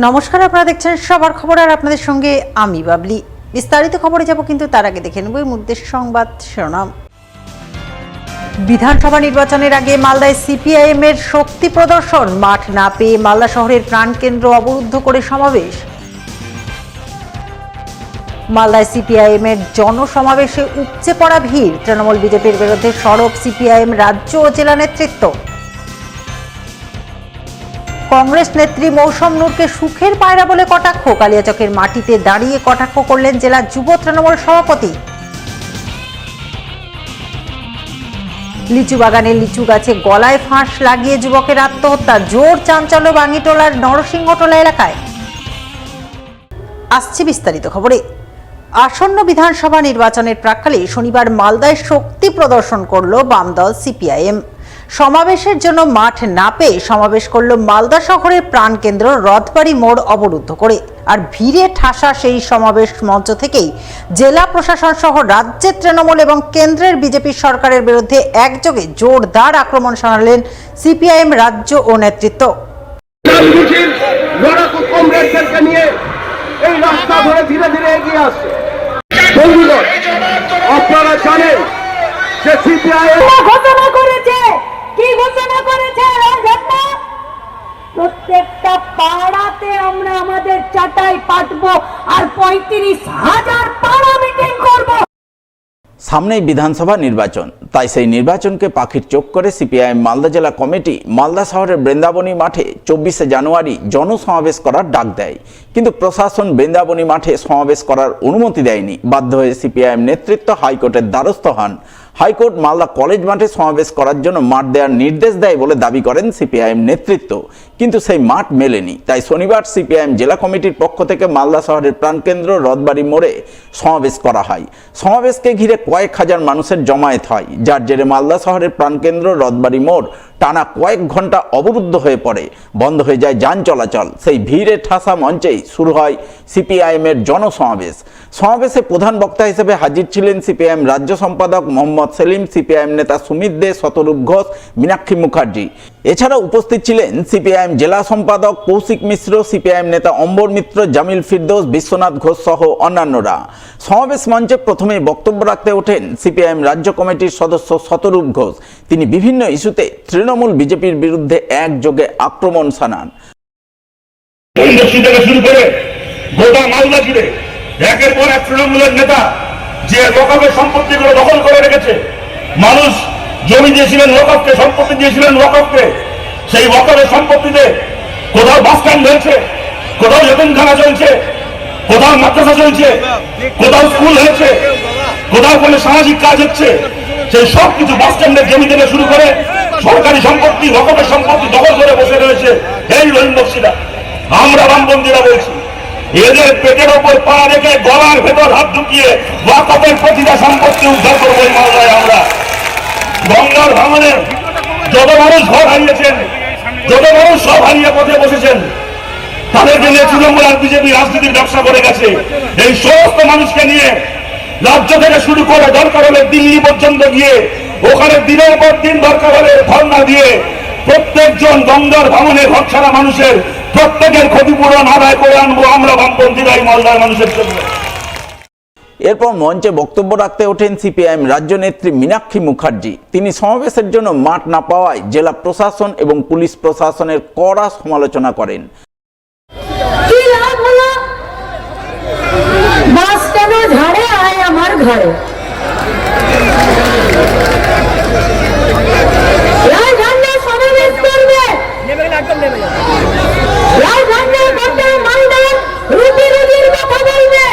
নমস্কার, আপনারা দেখছেন সবার খবর আর আপনাদের সঙ্গে আমি বাবলি। বিস্তারিত খবরে যাব, কিন্তু তার আগে দেখে নেব এই মুহূর্তের সংবাদ শিরোনাম। বিধানসভা নির্বাচনের আগে মালদায় সিপিআইএম এর শক্তি প্রদর্শন, মাঠ না পেয়ে মালদা শহরের প্রাণকেন্দ্র অবরুদ্ধ করে সমাবেশ। মালদায় সিপিআইএম এর জনসমাবেশে উপচে পড়া ভিড়, তৃণমূল বিজেপির বিরুদ্ধে সরব সিপিআইএম রাজ্য ও জেলা নেতৃত্ব। কংগ্রেস নেত্রী মৌসম নূরকে সুখের পায়রা বলে কটাক্ষ, কালিয়াচকের মাটিতে দাঁড়িয়ে কটাক্ষ করলেন জেলা যুব তৃণমূল সভাপতি। লিচু বাগানে লিচু গাছে গলায় ফাঁস লাগিয়ে যুবকের আত্মহত্যা, জোর চাঞ্চল্য বাঙ্গিটোলার নরসিংহটোলা এলাকায়। আসছে বিস্তারিত খবরে। আসন্ন বিধানসভা নির্বাচনের প্রাক্কালে শনিবার মালদায় শক্তি প্রদর্শন করল বাম দল সিপিআইএম। সমাবেশের জন্য মাঠ না পেয়ে সমাবেশ করল মালদা শহরের প্রাণকেন্দ্র রথবাড়ি মোড় অবরুদ্ধ করে। আর ভিড়ে ঠাসা সেই সমাবেশ মঞ্চ থেকেই জেলা প্রশাসন সহ রাজ্যের তৃণমূল এবং কেন্দ্রের বিজেপি সরকারের বিরুদ্ধে একযোগে জোরদার আক্রমণ শানালেন সিপিআইএম রাজ্য ও নেতৃত্ব। আপনারা জানেন যে সিপিআইএম ঘোষণা করেছে, কি ঘোষণা করেছে? প্রত্যেকটা পাড়াতে আমরা আমাদের চাটাই পাঠবো আর 35,000 পাড়া মিটিং করবো। সামনেই বিধানসভা নির্বাচন, তাই সেই নির্বাচনকে পাখির চোখ করে সিপিআইএম মালদা জেলা কমিটি মালদা শহরের বৃন্দাবনী মাঠে 24শে জানুয়ারি জনসমাবেশ করার ডাক দেয়। কিন্তু প্রশাসন বৃন্দাবনী মাঠে সমাবেশ করার অনুমতি দেয়নি। বাধ্য হয়ে সিপিআইএম নেতৃত্ব হাইকোর্টের দ্বারস্থ হন। হাইকোর্ট মালদা কলেজ মাঠে সমাবেশ করার জন্য মাঠ দেওয়ার নির্দেশ দেয় বলে দাবি করেন সিপিআইএম নেতৃত্ব, কিন্তু সেই মাঠ মেলেনি। তাই শনিবার সিপিআইএম জেলা কমিটির পক্ষ থেকে মালদা শহরের প্রাণকেন্দ্র রথবাড়ি মোড়ে সমাবেশ করা হয়। সমাবেশকে ঘিরে কয়েক হাজার মানুষের জমায়েত হয়, যার জেরে মালদা শহরের প্রাণকেন্দ্র রথবাড়ি মোড় টানা কয়েক ঘন্টা অবরুদ্ধ হয়ে পড়ে, বন্ধ হয়ে যায় যান চলাচল। সেই ভিড়ে ঠাসা মঞ্চেই শুরু হয় সিপিআইএম এর জনসমাবেশ। সমাবেশে প্রধান বক্তা হিসেবে হাজির ছিলেন সিপিআইএম রাজ্য সম্পাদক মোহাম্মদ সেলিম, সিপিআইএম নেতা সুমিত দে, শতরূপ ঘোষ, মীনাক্ষী মুখার্জি। এছাড়া উপস্থিত ছিলেন সিপিআইএম জেলা সম্পাদক কৌশিক মিশ্র, সিপিআইএম নেতা অম্বর মিত্র, জামিল ফিরদৌস, বিশ্বনাথ ঘোষ সহ অন্যান্যরা। সমাবেশ মঞ্চে প্রথমে বক্তব্য রাখতে ওঠেন সিপিআইএম রাজ্য কমিটির সদস্য শতরূপ ঘোষ। তিনি বিভিন্ন ইস্যুতে তৃণমূল বিজেপির বিরুদ্ধে একযোগে আক্রমণ শানান। গোটা মালদা জুড়ে একের পর এক তৃণমূলের নেতা যে ওয়াকফের সম্পত্তিগুলো দখল করে রেখেছে, মানুষ জমি দিয়েছিলেন ওয়াকফকে, সম্পত্তি দিয়েছিলেন ওয়াকফকে, সেই ওয়াকফের সম্পত্তিতে কোথাও বাস স্ট্যান্ড হয়েছে, কোথাও যতীনখানা চলছে, কোথাও মাদ্রাসা চলছে, কোথাও স্কুল হয়েছে, কোথাও কোনো সামাজিক কাজ হচ্ছে, সেই সব কিছু বাস স্ট্যান্ডের জমি থেকে শুরু করে সরকারি সম্পত্তি, ওয়াকফের সম্পত্তি দখল করে বসে রয়েছে এই রহিম বক্সিরা। আমরা বামপন্থীরা বলছি, এদের পেটের ওপর পা রেখে গলার ভেতর হাত ঢুকিয়ে ওয়াকফের প্রতিটা সম্পত্তি উদ্ধার করবো এই মালদায় আমরা। গঙ্গার ভাঙনের যত মানুষ ঘর হারিয়েছেন, যত মানুষ সব হারিয়ে পথে বসেছেন, তাদেরকে নিয়ে তৃণমূল আর বিজেপি রাজনীতির ব্যবসা করে গেছে। এই সমস্ত মানুষকে নিয়ে রাজ্য থেকে শুরু করে দরকার হলে দিল্লি পর্যন্ত গিয়ে ওখানে দিনের পর দিন দরকার হলে ধর্ণা দিয়ে প্রত্যেকজন গঙ্গার ভাঙনে ঘর ছাড়া মানুষের প্রত্যেকের ক্ষতিপূরণ আদায় করে আনবো আমরা বামপন্থীরা এই মালদার মানুষের জন্য। এরপর মঞ্চে বক্তব্য রাখতে ওঠেন সিপিআইএম রাজ্য নেত্রী মীনাক্ষী মুখার্জি। তিনি সমাবেশের জন্য মাঠ না পাওয়ায় জেলা প্রশাসন এবং পুলিশ প্রশাসনের কড়া সমালোচনা করেন। বাস কেন ঝাড়ে আয় আমার ঘরে, সমাবেশ করবে রুটি রুজির কথা বলবে,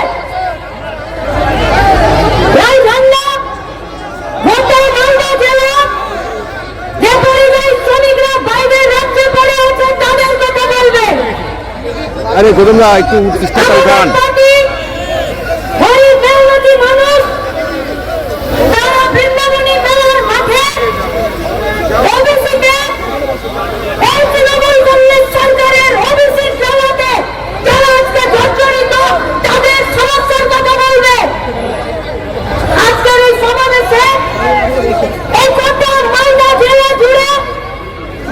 যে পরিযায়ী শ্রমিকরা বাইরের রাজ্যে পড়ে আছে তাদের কথা বলবে। আরে গৌতমদা একটু ইস্তেফা গান মানুষ তারা বৃন্দাবনী মেলার মাঠে ওবিসিতে এই তৃণমূল কংগ্রেস সরকারের ওবিসি চালাতে যারা আজকে জর্জরিত তাদের সমস্যার কথা বলবে। আজকের এই সমাবেশে এই গোটা মালদা জেলা জুড়ে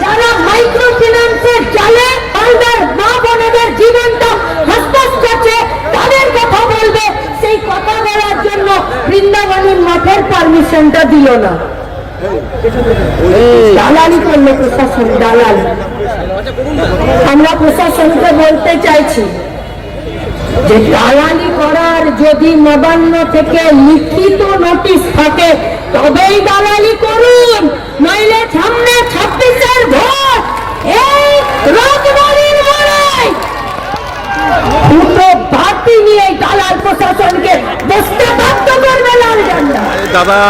যারা মাইক্রো ফিন্যান্সের জালে মালদার মা বোনেদের জীবন দিল না, দালালি করলো প্রশাসন, দালালি। আমরা প্রশাসনকে বলতে চাইছি যে দালালি করার যদি নবান্ন থেকে লিখিত নোটিশ থাকে তবেই দালালি করুন, নইলে সামনে 26-এর ভোট এই রথবাড়ির মোড়ে দুটো বাতি নিয়ে দালাল প্রশাসনকে বসতে বাধ্য করবে লাল ঝান্ডা। দাদা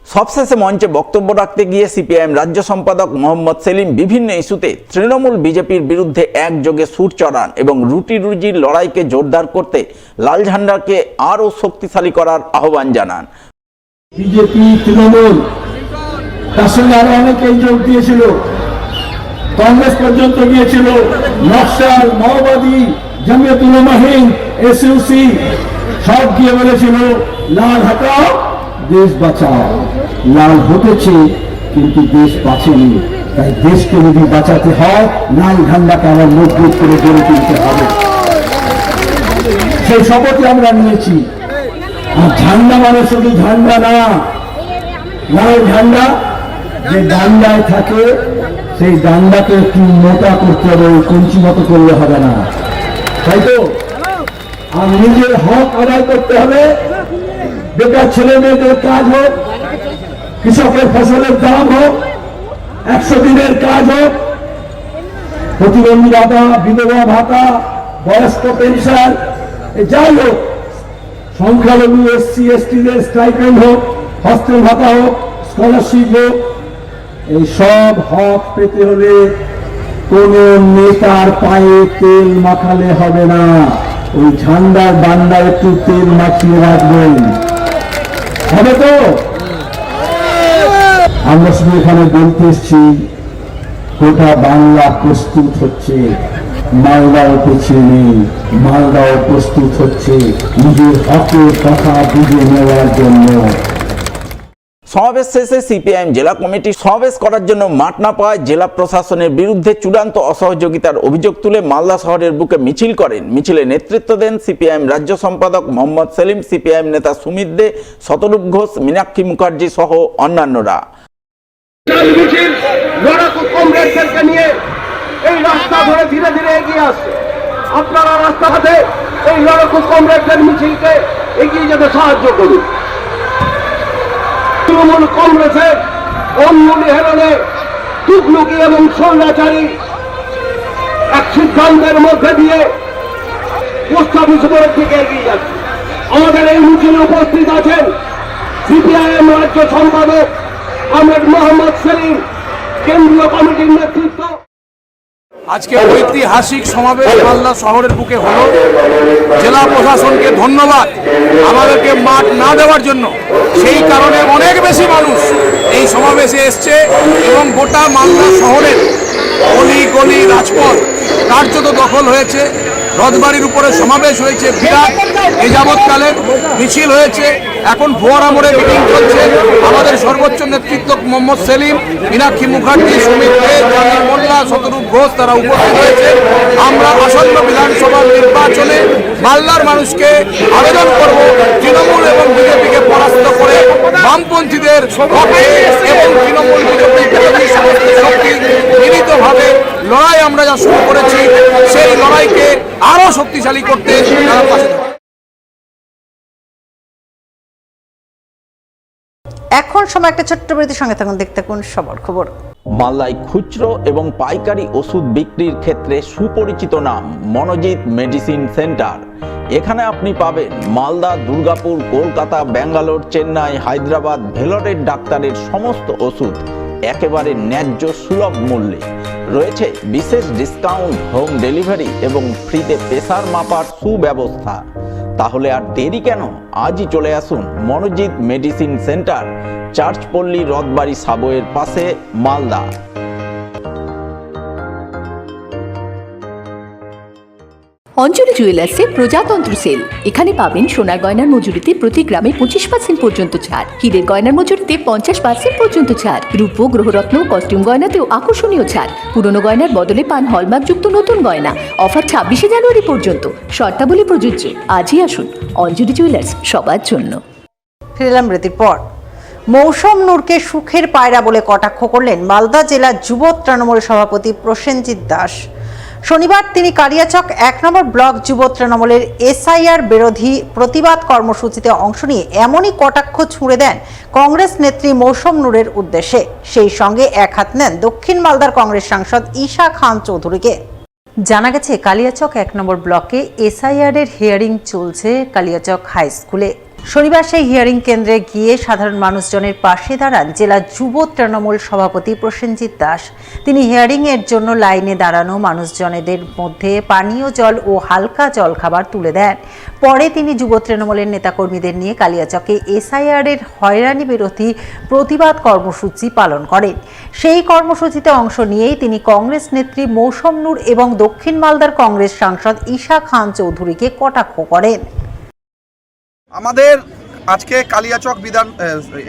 সবশেষে মঞ্চে বক্তব্য রাখতে গিয়ে সিপিআইএম রাজ্য সম্পাদক মোহাম্মদ সেলিম বিভিন্ন ইস্যুতে তৃণমূল বিজেপির বিরুদ্ধে একযোগে সুর চড়ান এবং রুটি রুজির লড়াইকে জোরদার করতে লাল ঝান্ডাকে আরও শক্তিশালী করার আহ্বান জানান। বিজেপি, তৃণমূল, তার সঙ্গে আরো অনেকেই যোগ দিয়েছিল, কংগ্রেস পর্যন্ত গিয়েছিল, নকশাল, মাওবাদী, জমিয়ত উলামা হিন্দ, এসইউসি সব গিয়ে বলেছিল লাল হটাও, দেশ বাঁচাও। লাল হতেছে কিন্তু দেশ বাঁচেনি, তাই দেশকে যদি বাঁচাতে হয় লাল ঝান্ডাকে আবার মজবুত করে গড়ে তুলতে হবে। সেই শপথে আমরা নিয়েছি। আর ঝান্ডা মানে শুধু ঝান্ডা না, লাল ঝান্ডা যে ডান্ডায় থাকে সেই ডান্ডাকে একটু মোটা করতে হবে, কঞ্চি মতো করলে হবে না, তাই তো? আর নিজের হক আদায় করতে হবে। বেকার ছেলে মেয়েদের কাজ হোক, কৃষকের ফসলের দাম হোক, 100 দিনের কাজ হোক, প্রতিবন্ধী ভাতা, বিধবা ভাতা, বয়স্ক পেনশন, যাই হোক, সংখ্যালঘু এসসি এসটিদের স্টাইপেন্ড হোক, হস্টেল ভাতা হোক, স্কলারশিপ হোক, এই সব হক পেতে হলে কোন নেতার পায়ে তেল মাখালে হবে না, ওই ঝান্ডার বান্ডা একটু তেল মাখিয়ে রাখবেন, হবে তো? আমরা শুধু এখানে বলতে এসছি গোটা বাংলা প্রস্তুত হচ্ছে, মালদাও পেছিয়ে নেই, মালদাও প্রস্তুত হচ্ছে নিজের হকের কথা বুঝে নেওয়ার জন্য। সমাবেশ শেষে সিপিআইএম জেলা কমিটি সমাবেশ করার জন্য মাঠ না পাওয়ায় জেলা প্রশাসনের বিরুদ্ধে চূড়ান্ত অসহযোগিতার অভিযোগ তুলে মালদা শহরের বুকে মিছিল করেন। মিছিলে নেতৃত্ব দেন সিপিআইএম রাজ্য সম্পাদক মোহাম্মদ সেলিম, সিপিআইএম নেতা সুমিত দে, শতরূপ ঘোষ, মীনাক্ষী মুখার্জি সহ অন্যান্যরা। কমরেডদেরকে নিয়ে এই রাস্তা ধরে ধীরে ধীরে এগিয়ে আসছে। আপনারা রাস্তাঘাটে এই লড়াকু কমরেডদের মিছিলকে এগিয়ে যেতে সাহায্য করুন। তৃণমূল কংগ্রেসের অন্যূনী হেরণে টুকলুকি এবং স্বৈরাচারী এক সিদ্ধান্তের মধ্যে দিয়ে পোস্ট অফিস উপরের দিকে এগিয়ে যাচ্ছে। আমাদের এই মিছিলে উপস্থিত আছেন সিপিআইএম রাজ্য সম্পাদক আহমেদ মোহাম্মদ সেলিম, কেন্দ্রীয় কমিটির নেতৃত্ব। আজকে ঐতিহাসিক সমাবেশ মালদা শহরের বুকে হলো। জেলা প্রশাসনকে ধন্যবাদ আমাদেরকে মাঠ না দেওয়ার জন্য। সেই কারণে অনেক বেশি মানুষ এই সমাবেশে এসছে এবং গোটা মালদা শহরের গলি গলি রাজপথ কার্যত দখল হয়েছে। রথবাড়ির উপরে সমাবেশ হয়েছে, বিরাট এ যাবৎকালে মিছিল হয়েছে। এখন ফোয়ারা মোড়ে মিটিং চলছে। আমাদের সর্বোচ্চ নেতৃত্ব মোহাম্মদ সেলিম, মীনাক্ষী মুখার্জি, সুমিত দে, জামিল মোল্লা, শতরূপ ঘোষ তারা উপস্থিত হয়েছে। আমরা আসন্ন বিধানসভা নির্বাচনে মালদার মানুষকে আবেদন করব তৃণমূল এবং বিজেপিকে পরাস্ত করে বামপন্থীদের পক্ষে এবং তৃণমূল বিজেপি বিরোধী সমস্ত শক্তি মিলিতভাবে লড়াই আমরা যা শুরু করেছি সেই লড়াইকে আরো শক্তিশালী করতে তারা পাশে থাকবে। এখন সময় একটা ছোট্ট বিরতির সঙ্গে থাকুন, দেখতে থাকুন সবার খবর। মালদায় খুচরো এবং পাইকারি ওষুধ বিক্রির ক্ষেত্রে সুপরিচিত নাম মনোজিৎ মেডিসিন সেন্টার। এখানে আপনি পাবেন মালদা, দুর্গাপুর, কলকাতা, ব্যাঙ্গালোর, চেন্নাই, হায়দ্রাবাদ, ভেলোরের ডাক্তারের সমস্ত ওষুধ একেবারে ন্যায্য সুলভ মূল্যে। রয়েছে বিশেষ ডিসকাউন্ট, হোম ডেলিভারি এবং ফ্রিতে প্রেসার মাপার সুব্যবস্থা। তাহলে আর দেরি কেন, আজই চলে আসুন মনোজিৎ মেডিসিন সেন্টার, চার্চপল্লী, রথবাড়ি সাবওয়ের পাশে, মালদা। অঞ্জলি জুয়েলার্সে প্রজাতন্ত্র সেল। এখানে পাবেন সোনার গয়নার মজুরিতে প্রতি গ্রামে 25% পর্যন্ত ছাড়, হীরের গয়নার মজুরিতে 50% পর্যন্ত ছাড়, রূপো, গ্রহরত্ন, কস্টিউম গয়নাতেও আকর্ষণীয় ছাড়। পুরনো গয়নার বদলে পান হলমার্কযুক্ত নতুন গয়না। অফার 26শে জানুয়ারি পর্যন্ত। শর্তাবলী প্রযোজ্য। আজই আসুন অঞ্জলি জুয়েলার্স, সবার জন্য। ফিরে এলাম বিরতির পর। মৌসম নূরকে সুখের পায়রা বলে কটাক্ষ করলেন মালদা জেলা যুব তৃণমূল সভাপতি প্রসেনজিৎ দাস। শনিবার তিনি কালিয়াচক 1 নম্বর ব্লক যুব তৃণমূলের এসআইআর বিরোধী প্রতিবাদ কর্মসূচিতে অংশ নিয়ে এমনই কটাক্ষ ছুঁড়ে দেন কংগ্রেস নেত্রী মৌসম নূরের উদ্দেশ্যে। সেই সঙ্গে এক হাত নেন দক্ষিণ মালদার কংগ্রেস সাংসদ ঈশা খান চৌধুরীকে। জানা গেছে কালিয়াচক 1 নম্বর ব্লকে এসআইআর এর হিয়ারিং চলছে কালিয়াচক হাই স্কুলে। শনিবার সেই হিয়ারিং কেন্দ্রে গিয়ে সাধারণ মানুষজনের পাশে দাঁড়ান জেলা যুব তৃণমূল সভাপতি প্রসেনজিৎ দাস। তিনি হিয়ারিং এর জন্য লাইনে দাঁড়ানো মানুষজনেদের মধ্যে পানীয় জল ও হালকা জল খাবার তুলে দেন। পরে তিনি যুব তৃণমূলের নেতাকর্মীদের নিয়ে কালিয়াচকে এসআইআর এর হয়রানি বিরোধী প্রতিবাদ কর্মসূচি পালন করেন। সেই কর্মসূচিতে অংশ নিয়েই তিনি কংগ্রেস নেত্রী মৌসম নূর এবং দক্ষিণ মালদার কংগ্রেস সাংসদ ঈশা খান চৌধুরীকে কটাক্ষ করেন। আমাদের আজকে কালিয়াচক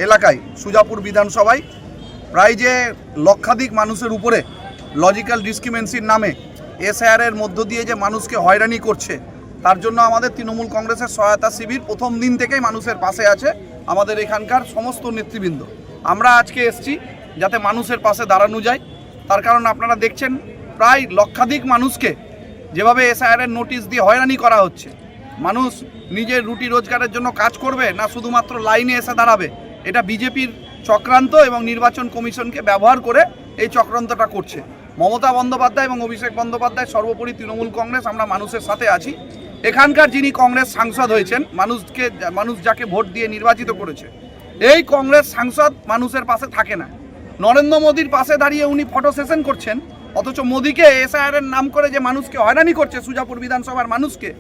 এলাকায় সুজাপুর বিধানসভায় প্রায় যে লক্ষাধিক মানুষের উপরে লজিক্যাল ডিসক্রিমিনেন্সির নামে এসআইআর এর মধ্য দিয়ে যে মানুষকে হয়রানি করছে, তার জন্য আমাদের তৃণমূল কংগ্রেসের সহায়তা শিবির প্রথম দিন থেকেই মানুষের পাশে আছে। আমাদের এখানকার সমস্ত নেতৃবৃন্দ আমরা আজকে এসছি যাতে মানুষের পাশে দাঁড়ানো যায়। তার কারণ আপনারা দেখছেন প্রায় লক্ষাধিক মানুষকে যেভাবে এসআইআর এর নোটিশ দিয়ে হয়রানি করা হচ্ছে। মানুষ নিজের রুটি রোজগারের জন্য কাজ করবে না শুধুমাত্র লাইনে এসে দাঁড়াবে, এটা বিজেপির চক্রান্ত এবং নির্বাচন কমিশনকে ব্যবহার করে এই চক্রান্তটা করছে। মমতা বন্দ্যোপাধ্যায় এবং অভিষেক বন্দ্যোপাধ্যায়, সর্বোপরি তৃণমূল কংগ্রেস, আমরা মানুষের সাথে আছি। এখানকার যিনি কংগ্রেস সাংসদ হয়েছেন, মানুষ যাকে ভোট দিয়ে নির্বাচিত করেছে, এই কংগ্রেস সাংসদ মানুষের পাশে থাকে না। নরেন্দ্র মোদীর পাশে দাঁড়িয়ে উনি ফটো সেশন করছেন, অথচ মোদীকে এসআইআর এর নাম করে যে মানুষকে হয়রানি করছে, সুজাপুর বিধানসভার মানুষকে,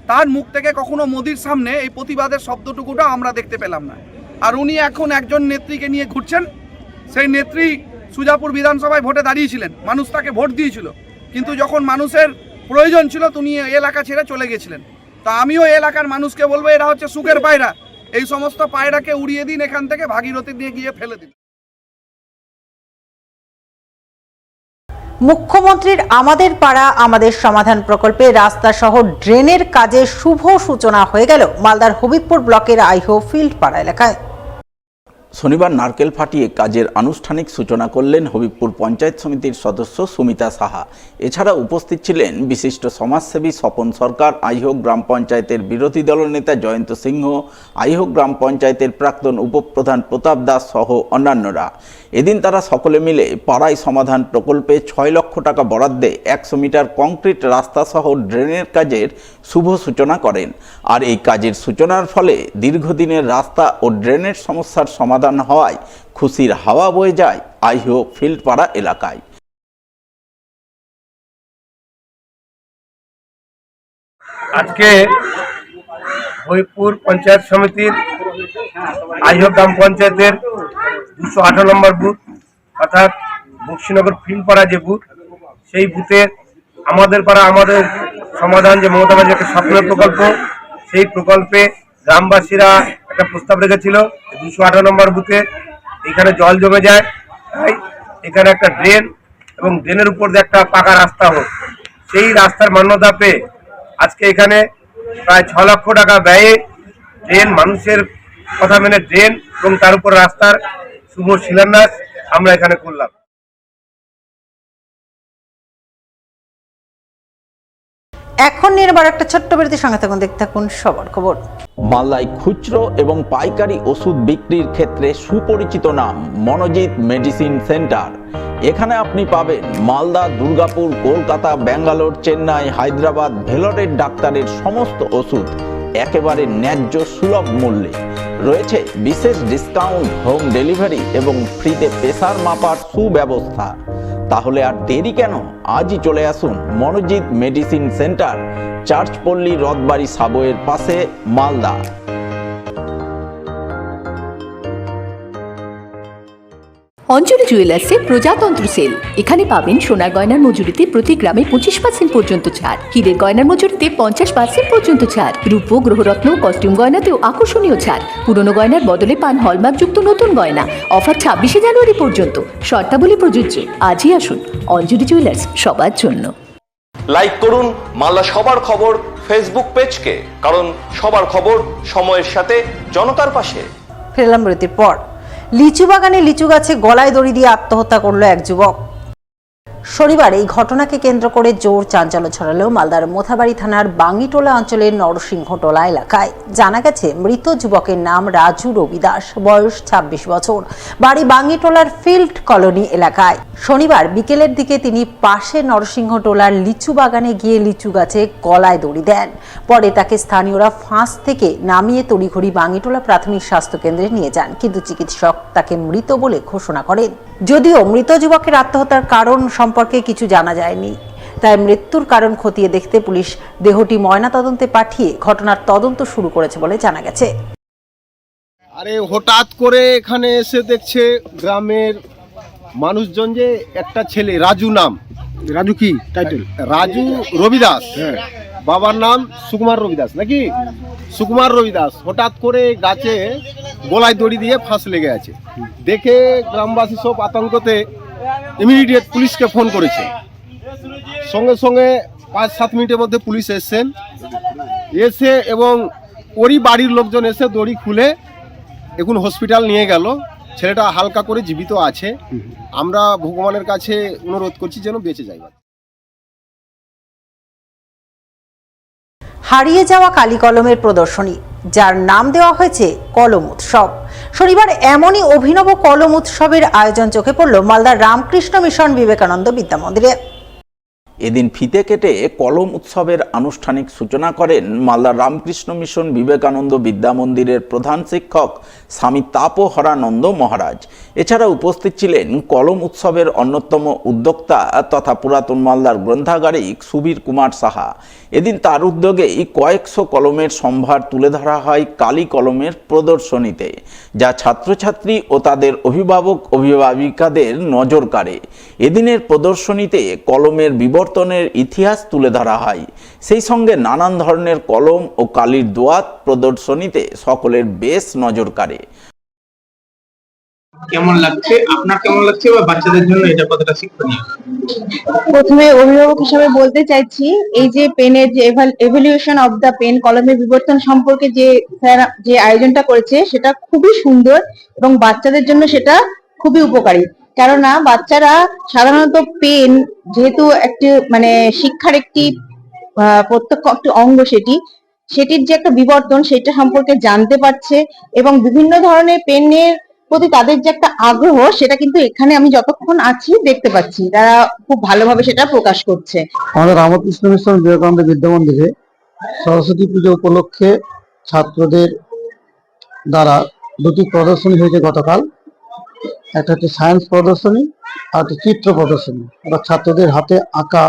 তার মুখ থেকে কখনো মোদির সামনে এই প্রতিবাদের শব্দটুকুটা আমরা দেখতে পেলাম না। আর উনি এখন একজন নেত্রীকে নিয়ে ঘুরছেন। সেই নেত্রী সুজাপুর বিধানসভায় ভোটে দাঁড়িয়েছিলেন, মানুষ তাকে ভোট দিয়েছিল, কিন্তু যখন মানুষের প্রয়োজন ছিল তিনি এলাকা ছেড়ে চলে গেছিলেন। তা আমিও এলাকার মানুষকে বলবো, এরা হচ্ছে সুখের পায়রা, এই সমস্ত পায়রাকে উড়িয়ে দিন এখান থেকে, ভাগীরথী দিয়ে গিয়ে ফেলে দিন। মুখ্যমন্ত্রীর আমাদের পাড়া আমাদের সমাধান প্রকল্পে রাস্তা সহ ড্রেনের কাজের শুভ সূচনা হয়ে গেল মালদার হবিবপুর ব্লকের আইহো ফিল্ড পাড়া এলাকায়। শনিবার নারকেল ফাটিয়ে কাজের আনুষ্ঠানিক সূচনা করলেন হবিবপুর পঞ্চায়েত সমিতির সদস্য সুমিতা সাহা। এছাড়া উপস্থিত ছিলেন বিশিষ্ট সমাজসেবী স্বপন সরকার, আইহো গ্রাম পঞ্চায়েতের বিরোধী দলনেতা জয়ন্ত সিংহ, আইহো গ্রাম পঞ্চায়েতের প্রাক্তন উপপ্রধান প্রতাপ দাস সহ অন্যান্যরা। এদিন তারা সকলে মিলে পাড়ায় সমাধান প্রকল্পে 6 লক্ষ টাকা বরাদ্দে 100 মিটার কংক্রিট রাস্তা সহ ড্রেনের কাজের শুভ সূচনা করেন। আর এই কাজের সূচনার ফলে দীর্ঘদিনের রাস্তা ও ড্রেনের সমস্যার সমাধান হওয়ায় খুশির হাওয়া বয়ে যায় আইহো ফিল্ডপাড়া এলাকায়। আজকে হবিবপুর পঞ্চায়েত সমিতির আইহো গ্রাম পঞ্চায়েতের 218 নম্বর বুথ, অর্থাৎ বক্সিনগর ফিল্ডপাড়া যে বুথ, সেই বুথের আমাদের পাড়া আমাদের সমাধান যে মমতা ব্যানার্জির একটা স্বপ্নের প্রকল্প, সেই প্রকল্পে গ্রামবাসীরা একটা প্রস্তাব রেখেছিল 218 নম্বর বুথে এখানে জল জমে যায়, তাই এখানে একটা ড্রেন এবং ড্রেনের উপর দিয়ে একটা পাকা রাস্তা হোক। সেই রাস্তার মান্যতা পেয়ে আজকে এখানে প্রায় 6 লক্ষ টাকা ব্যয়ে ড্রেন, মানুষের কথা মেনে ড্রেন এবং তার উপর রাস্তার শুভ শিলান্যাস আমরা এখানে করলাম। এখন নিয়ে আবার একটা ছোট্ট বিরতির সঙ্গে থাকুন, দেখতে থাকুন সবার খবর। মালদায় খুচরো এবং পাইকারি ওষুধ বিক্রির ক্ষেত্রে সুপরিচিত নাম মনোজিৎ মেডিসিন সেন্টার। এখানে আপনি পাবেন মালদা, দুর্গাপুর, কলকাতা, ব্যাঙ্গালোর, চেন্নাই, হায়দ্রাবাদ, ভেলোরের ডাক্তারের সমস্ত ওষুধ একেবারে ন্যায্য সুলভ মূল্যে। রয়েছে বিশেষ ডিসকাউন্ট, হোম ডেলিভারি এবং ফ্রিতে প্রেসার মাপার সুব্যবস্থা। তাহলে আর দেরি কেন, আজই চলে আসুন মনোজিৎ মেডিসিন সেন্টার, চার্চপল্লী রথবাড়ি সাবওয়ের পাশে, মালদা। অঞ্জলি জুয়েলার্সে প্রজাতন্ত্র সেল। এখানে পাবেন সোনার গয়নার মজুরিতে প্রতি গ্রামে 25% পর্যন্ত ছাড়, হীরের গয়নার মজুরিতে 50% পর্যন্ত ছাড়, রূপো, গ্রহরত্ন, কস্টিউম গয়নাতেও আকর্ষণীয় ছাড়, পুরনো গয়নার বদলে পান হলমার্কযুক্ত নতুন গয়না। অফার 26শে জানুয়ারি পর্যন্ত, শর্তাবলী প্রযোজ্য। আজই আসুন অঞ্জলি জুয়েলার্স, সবার জন্য। লাইক করুন মালদা সবার খবর ফেসবুক পেজকে, কারণ সবার খবর সময়ের সাথে জনতার পাশে। ফেরলাম বিরতির পর। লিচু বাগানে লিচু গাছে গলায় দড়ি দিয়ে আত্মহত্যা করল এক যুবক। শনিবার এই ঘটনাকে কেন্দ্র করে জোর চাঞ্চল্য ছড়ালো মালদার মোথাবাড়ি থানার বাঙ্গিটোলা অঞ্চলের নরসিংহটোলা এলাকায়। জানা গেছে মৃত যুবকের নাম রাজু রবি দাস, বয়স 26 বছর, বাড়ি বাঙ্গিটোলার ফিল্ড কলোনি এলাকায়। শনিবার বিকেলের দিকে তিনি পাশে নরসিংহটোলার লিচু বাগানে গিয়ে লিচু গাছে গলায় দড়ি দেন। পরে তাকে স্থানীয়রা ফাঁস থেকে নামিয়ে তড়িঘড়ি বাঙ্গিটোলা প্রাথমিক স্বাস্থ্য কেন্দ্রে নিয়ে যান, কিন্তু চিকিৎসক তাকে মৃত বলে ঘোষণা করেন। যদিও মৃত যুবকের আত্মহত্যার কারণ সম্পর্কে কিছু জানা যায়নি, তাই মৃত্যুর কারণ খতিয়ে দেখতে পুলিশ দেহটি ময়নাতদন্তে পাঠিয়ে ঘটনার তদন্ত শুরু করেছে বলে জানা গেছে। আরে হঠাৎ করে এখানে এসে দেখছে গ্রামের মানুষজন যে একটা ছেলে রাজু নাম, রাজু কি টাইটেল? রাজু রবিদাস, বাবার নাম সুকুমার রবিদাস নাকি, সুকুমার রবিদাস হঠাৎ করে গাছে গলায় দড়ি দিয়ে ফাঁস লেগে আছে। দেখে গ্রামবাসী সব আতঙ্কতে ইমিডিয়েট পুলিশকে ফোন করেছে। সঙ্গে সঙ্গে 5-7 মিনিটের মধ্যে পুলিশ এসে এবং ওরই বাড়ির লোকজন এসে দড়ি খুলে এখন হসপিটাল নিয়ে গেল। ছেলেটা হালকা করে জীবিত আছে। আমরা ভগবানের কাছে অনুরোধ করছি যেন বেঁচে যায়। হারিয়ে যাওয়া কালি কলমের প্রদর্শনী, যার নাম দেওয়া হয়েছে কলম উৎসব। শনিবার এমনই অভিনব কলম উৎসবের আয়োজন চোখে পড়ল মালদার রামকৃষ্ণ মিশন বিবেকানন্দ বিদ্যা মন্দিরে। এদিন ফিতে কেটে কলম উৎসবের আনুষ্ঠানিক সূচনা করেন মালদার রামকৃষ্ণ মিশন বিবেকানন্দ বিদ্যা মন্দিরের প্রধান শিক্ষক স্বামী তাপহরানন্দ মহারাজ। এছাড়া উপস্থিত ছিলেন কলম উৎসবের অন্যতম উদ্যোক্তা তথা পুরাতন মালদার গ্রন্থাগারিক সুবীর কুমার সাহা। এদিন তার উদ্যোগেই কয়েকশো কলমের সম্ভার তুলে ধরা হয় কালি কলমের প্রদর্শনীতে, যা ছাত্রছাত্রী ও তাদের অভিভাবক অভিভাবিকাদের নজর কাড়ে। এদিনের প্রদর্শনীতে কলমের বিবর্তনের ইতিহাস তুলে ধরা হয়। সেই সঙ্গে নানান ধরনের কলম ও কালির দোয়াত প্রদর্শনীতে সকলের বেশ নজর কাড়ে। কেমন লাগছে আপনার, কেমন লাগছে বা বাচ্চাদের জন্য এটা কতটা শিক্ষণীয়? প্রথমে অভিভাবক হিসেবে বলতে চাইছি, এই যে পেনের যে এভলিউশন অফ দা পেন, কলমের বিবর্তন সম্পর্কে যে স্যার যে আয়োজনটা করেছে সেটা খুবই সুন্দর এবং বাচ্চাদের জন্য সেটা খুবই উপকারী। কেননা বাচ্চারা সাধারণত পেন যেহেতু একটি মানে শিক্ষার একটি প্রত্যক্ষ একটি অঙ্গ, সেটির যে একটা বিবর্তন সেটা সম্পর্কে জানতে পারছে এবং বিভিন্ন ধরনের পেনের প্রতি তাদের যে একটা আগ্রহ সেটা কিন্তু এখানে আমি যতক্ষণ আছি দেখতে পাচ্ছি, তারা খুব ভালোভাবে সেটা প্রকাশ করছে। আমাদের রামকৃষ্ণ মিশন বিবেকানন্দ বিদ্যা মন্দিরে সরস্বতী পুজো উপলক্ষে ছাত্রদের দ্বারা দুটি প্রদর্শনী হয়েছে গতকাল। একটা হচ্ছে সায়েন্স প্রদর্শনী আর একটা চিত্র প্রদর্শনী, অর্থাৎ ছাত্রদের হাতে আঁকা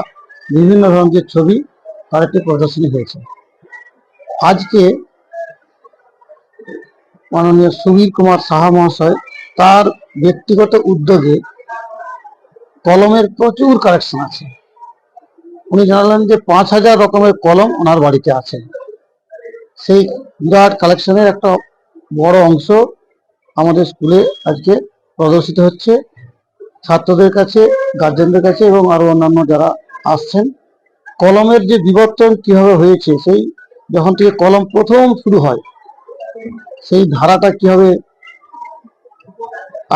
বিভিন্ন ধরনের ছবি তার একটি প্রদর্শনী হয়েছে। আজকে মাননীয় সুবীর কুমার সাহা মহাশয় তার ব্যক্তিগত উদ্যোগে কলমের প্রচুর কালেকশন আছে। উনি জানালেন যে 5000 রকমের কলম ওনার বাড়িতে আছে। সেই বিরাট কালেকশনের একটা বড় অংশ আমাদের স্কুলে আজকে প্রদর্শিত হচ্ছে ছাত্রদের কাছে, গার্জেনদের কাছে এবং আরো অন্যান্য যারা আসছেন। কলমের যে বিবর্তন কিভাবে হয়েছে, সেই যখন থেকে কলম প্রথম শুরু হয় সেই ধারাটা কিভাবে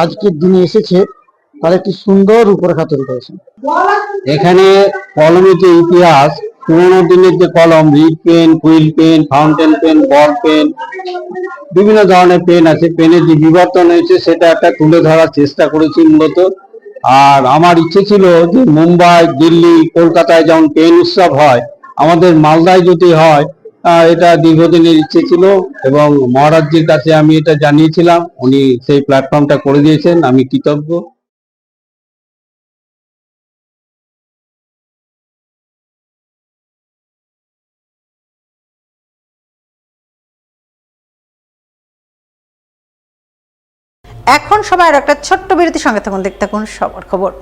আজকের দিনে এসেছে তার একটি সুন্দর রূপরেখা তৈরি করেছে। এখানে কলমের যে ইতিহাস, পুরোনো দিনের যে কলম, reed pen, wheel pen, fountain pen, ball pen, বিভিন্ন ধরনের পেন আছে, পেনের যে বিবর্তন হয়েছে সেটা একটা তুলে ধরার চেষ্টা করেছি মূলত। আর আমার ইচ্ছে ছিল যে মুম্বাই, দিল্লি, কলকাতায় যেমন পেন উৎসব হয়, আমাদের মালদায় যদি হয়, এটা দীর্ঘদিনের ইচ্ছে ছিল এবং মহারাজজির কাছে আমি এটা জানিয়েছিলাম। উনি সেই প্ল্যাটফর্মটা করে দিয়েছেন, আমি কৃতজ্ঞ। এখন সময়ের একটা ছোট্ট বিরতির সঙ্গে থাকুন, দেখতে থাকুন সবার খবর।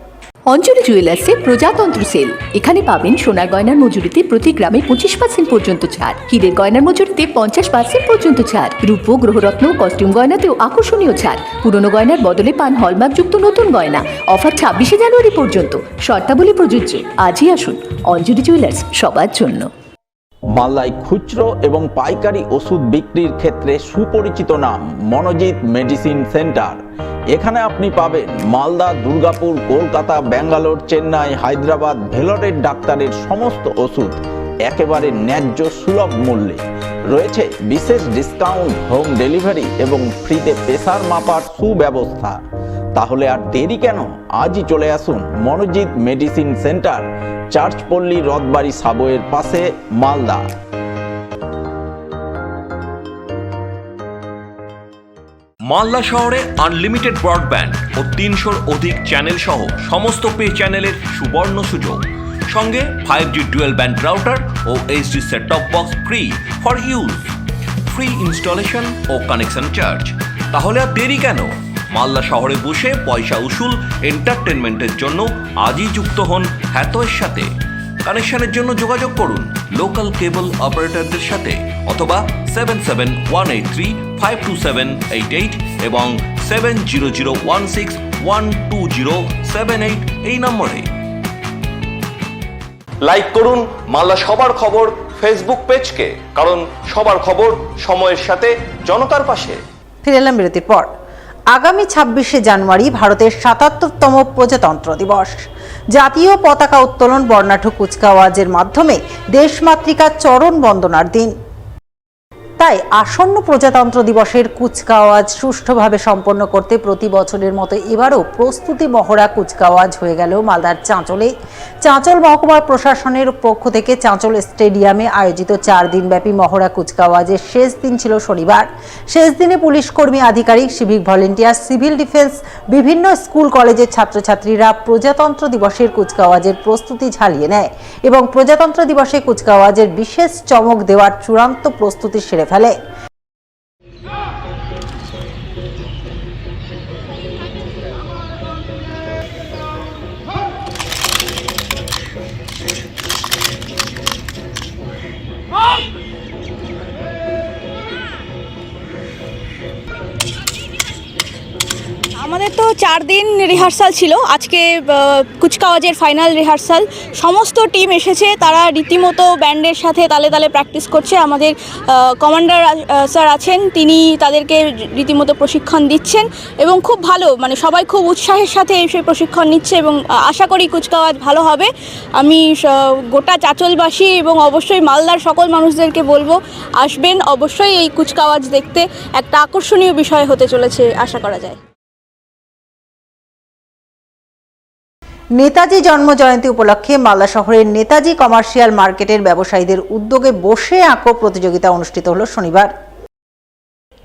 অঞ্জলি জুয়েলার্সে প্রজাতন্ত্র সেল, এখানে পাবেন সোনার গয়নার মজুরিতে প্রতি গ্রামে 25% পর্যন্ত ছাড়, হীরের গয়নার মজুরিতে 50% পর্যন্ত ছাড়, রূপ, গ্রহরত্ন, কস্টিউম গয়নাতেও আকর্ষণীয় ছাড়, পুরনো গয়নার বদলে পান হলমার্কযুক্ত নতুন গয়না। অফার 26শে জানুয়ারি পর্যন্ত, শর্তাবলী প্রযোজ্য। আজই আসুন অঞ্জলি জুয়েলার্স, সবার জন্য। মালদায় খুচরো এবং পাইকারি ওষুধ বিক্রির ক্ষেত্রে সুপরিচিত নাম মনোজিৎ মেডিসিন সেন্টার। এখানে আপনি পাবেন মালদা, দুর্গাপুর, কলকাতা, ব্যাঙ্গালোর, চেন্নাই, হায়দ্রাবাদ, ভেলোরের ডাক্তারের সমস্ত ওষুধ একেবারে ন্যায্য সুলভ মূল্যে। রয়েছে বিশেষ ডিসকাউন্ট, হোম ডেলিভারি এবং ফ্রিতে প্রেসার মাপার সুব্যবস্থা। তাহলে আর দেরি কেন? আজই চলে আসুন মনোজিৎ মেডিসিন সেন্টার, চার্চপল্লী, রথবাড়ি সাবওয়ের পাশে, মালদা। মালদা শহরে আনলিমিটেড ব্রডব্যান্ড ও 300-র অধিক চ্যানেল সহ সমস্ত পে চ্যানেলের সুবর্ণ সুযোগ, সঙ্গে 5G ডুয়েল ব্যান্ড রাউটার ও HD set top box free for use, free installation ও কানেকশন চার্জ। তাহলে আর দেরি কেন? মালদা শহরে বসে পয়সা উসুল এন্টারটেনমেন্টের জন্য আজই যুক্ত হন হ্যাথওয়ের সাথে। কানেকশনের জন্য যোগাযোগ করুন লোকাল কেবল অপারেটরদের সাথে অথবা 7718352788 এবং 7001612078 এই নম্বরে। লাইক করুন মালদা সবার খবর ফেসবুক পেজকে, কারণ সবার খবর সময়ের সাথে জনতার পাশে। ফিরে এলাম বিরতির পর। আগামী 26শে জানুয়ারি ভারতের ৭৭তম প্রজাতন্ত্র দিবস। জাতীয় পতাকা উত্তোলন, বর্ণাঢ্য কুচকাওয়াজের মাধ্যমে দেশমাতৃকার চরণ বন্দনার দিন। তাই আসন্ন প্রজাতন্ত্র দিবসের কুচকাওয়াজ সুষ্ঠুভাবে সম্পন্ন করতে প্রতি বছরের মতো এবারও প্রস্তুতি মহড়া কুচকাওয়াজ হয়ে গেল মালদার চাঁচলে। চাঁচল মহকুমা প্রশাসনের পক্ষ থেকে চাঁচল স্টেডিয়ামে আয়োজিত 4 দিনব্যাপী মহড়া কুচকাওয়াজের শেষ দিন ছিল শনিবার। শেষ দিনে পুলিশ কর্মী, আধিকারিক, সিভিক ভলেন্টিয়ার, সিভিল ডিফেন্স, বিভিন্ন স্কুল কলেজের ছাত্রছাত্রীরা প্রজাতন্ত্র দিবসের কুচকাওয়াজের প্রস্তুতি ঝালিয়ে নেয় এবং প্রজাতন্ত্র দিবসে কুচকাওয়াজের বিশেষ চমক দেওয়ার চূড়ান্ত প্রস্তুতি সেরে ফেলে। আমাদের তো 4 দিন রিহার্সাল ছিল, আজকে কুচকাওয়াজের ফাইনাল রিহার্সাল। সমস্ত টিম এসেছে, তারা রীতিমতো ব্যান্ডের সাথে তালে তালে প্র্যাকটিস করছে। আমাদের কমান্ডার স্যার আছেন, তিনি তাদেরকে রীতিমতো প্রশিক্ষণ দিচ্ছেন এবং খুব ভালো, মানে সবাই খুব উৎসাহের সাথে সেই প্রশিক্ষণ নিচ্ছে এবং আশা করি কুচকাওয়াজ ভালো হবে। আমি গোটা চাঁচলবাসী এবং অবশ্যই মালদার সকল মানুষদেরকে বলবো, আসবেন অবশ্যই এই কুচকাওয়াজ দেখতে। একটা আকর্ষণীয় বিষয় হতে চলেছে আশা করা যায়। নেতাজি জন্মজয়ন্তী উপলক্ষে মালদা শহরের নেতাজি কমার্শিয়াল মার্কেটের ব্যবসায়ীদের উদ্যোগে বসে আঁকো প্রতিযোগিতা অনুষ্ঠিত হলো শনিবার।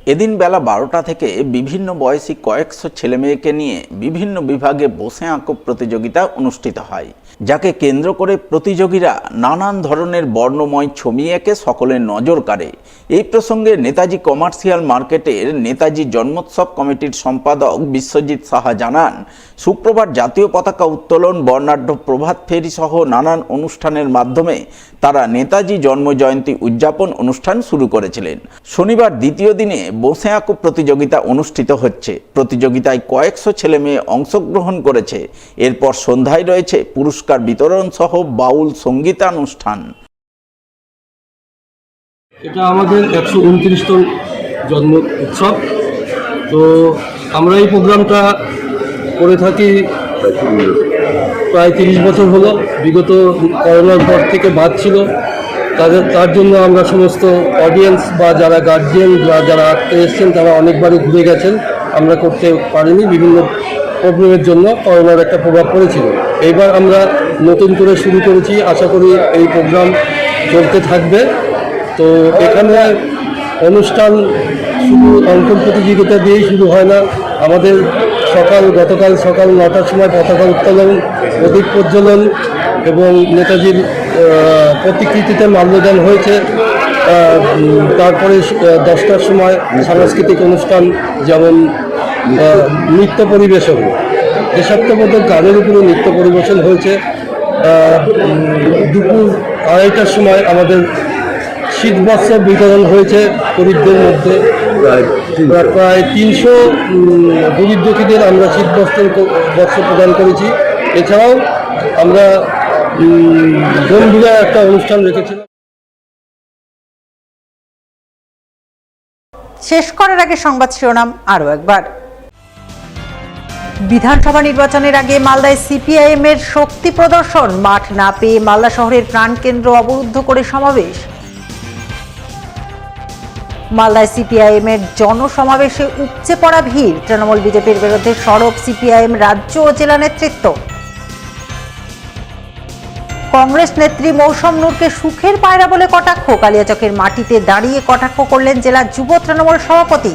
এদিন বেলা 12টা থেকে বিভিন্ন বয়সী কয়েকশো ছেলেমেয়েকে নিয়ে বিভিন্ন বিভাগে বসে আঁকো প্রতিযোগিতা অনুষ্ঠিত হয়, যাকে কেন্দ্র করে প্রতিযোগীরা নানান ধরনের বর্ণময় ছবি এঁকে সকলের নজর কাড়ে। এই প্রসঙ্গে নেতাজি কমার্শিয়াল মার্কেটের নেতাজি জন্মোৎসব কমিটির সম্পাদক বিশ্বজিৎ সাহা জানান, শুক্রবার জাতীয় পতাকা উত্তোলন, বর্ণাঢ্য প্রভাত ফেরি সহ নানান অনুষ্ঠানের মাধ্যমে তারা নেতাজি জন্মজয়ন্তী উদযাপন অনুষ্ঠান শুরু করেছিলেন। শনিবার দ্বিতীয় দিনে বসে আঁকো প্রতিযোগিতা অনুষ্ঠিত হচ্ছে। প্রতিযোগিতায় কয়েকশো ছেলে মেয়ে অংশগ্রহণ করেছে। এরপর সন্ধ্যায় রয়েছে পুরস্কার বিতরণ সহ বাউল সঙ্গীতানুষ্ঠান। এটা আমাদের 129তম জন্ম উৎসব। তো আমরা এই প্রোগ্রামটা করে থাকি প্রায় 30 বছর হলো। বিগত করোনার পর থেকে বাদ ছিল, তার জন্য আমরা সমস্ত অডিয়েন্স বা যারা গার্জিয়ান বা যারা আঁকতে এসছেন তারা অনেকবারই ঘুরে গেছেন, আমরা করতে পারিনি। বিভিন্ন প্রবলেমের জন্য করোনার একটা প্রভাব পড়েছিল। এইবার আমরা নতুন করে শুরু করেছি, আশা করি এই প্রোগ্রাম চলতে থাকবে। তো এখানে অনুষ্ঠান শুধু অঙ্কন প্রতিযোগিতা দিয়েই শুরু হয় না। আমাদের গতকাল সকাল 9টার সময় পতাকা উত্তোলন, প্রদীপ প্রজ্বলন এবং নেতাজির প্রতিকৃতিতে মাল্যদান হয়েছে। তারপরে 10টার সময় সাংস্কৃতিক অনুষ্ঠান, যেমন নৃত্য পরিবেশন, দেশাত্মবোধক গানের উপরে নৃত্য পরিবেশন হয়েছে। দুপুর 2:30টার সময় আমাদের শীতবস্ত্র বিতরণ হয়েছে গরিবদের মধ্যে। প্রায় 300 গরিব দুঃখীদের আমরা শীতবস্ত্র প্রদান করেছি। এছাড়াও আমরা বন্ধুরা একটা অনুষ্ঠান রেখেছিলাম। শেষ করার আগে সংবাদ শিরোনাম আরও একবার। বিধানসভা নির্বাচনের আগে মালদায় সিপিআইএম এর শক্তি প্রদর্শন, মাঠ না পেয়ে মালদা শহরের প্রাণকেন্দ্র অবরুদ্ধ করে সমাবেশ। মালদায় সিপিআইএম এর জনসমাবেশে উপচে পড়া ভিড়, তৃণমূল বিজেপির বিরুদ্ধে সরব সিপিআইএম রাজ্য ও জেলা নেতৃত্ব। কংগ্রেস নেত্রী মৌসম নূরকে সুখের পায়রা বলে কটাক্ষ, কালিয়াচকের মাটিতে দাঁড়িয়ে কটাক্ষ করলেন জেলা যুব তৃণমূল সভাপতি।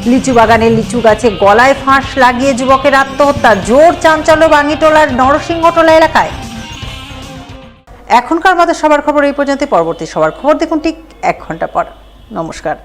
লিচু বাগানে লিচু গাছে গলায় ফাঁস লাগিয়ে যুবকের আত্মহত্যা, জোর চাঞ্চল্য বাঙ্গিটোলার নরসিংহটোলা এলাকায়। এখনকার মতো সবার খবর এই পর্যন্ত। পরবর্তী সবার খবর দেখুন ঠিক 1 ঘন্টা পর। নমস্কার।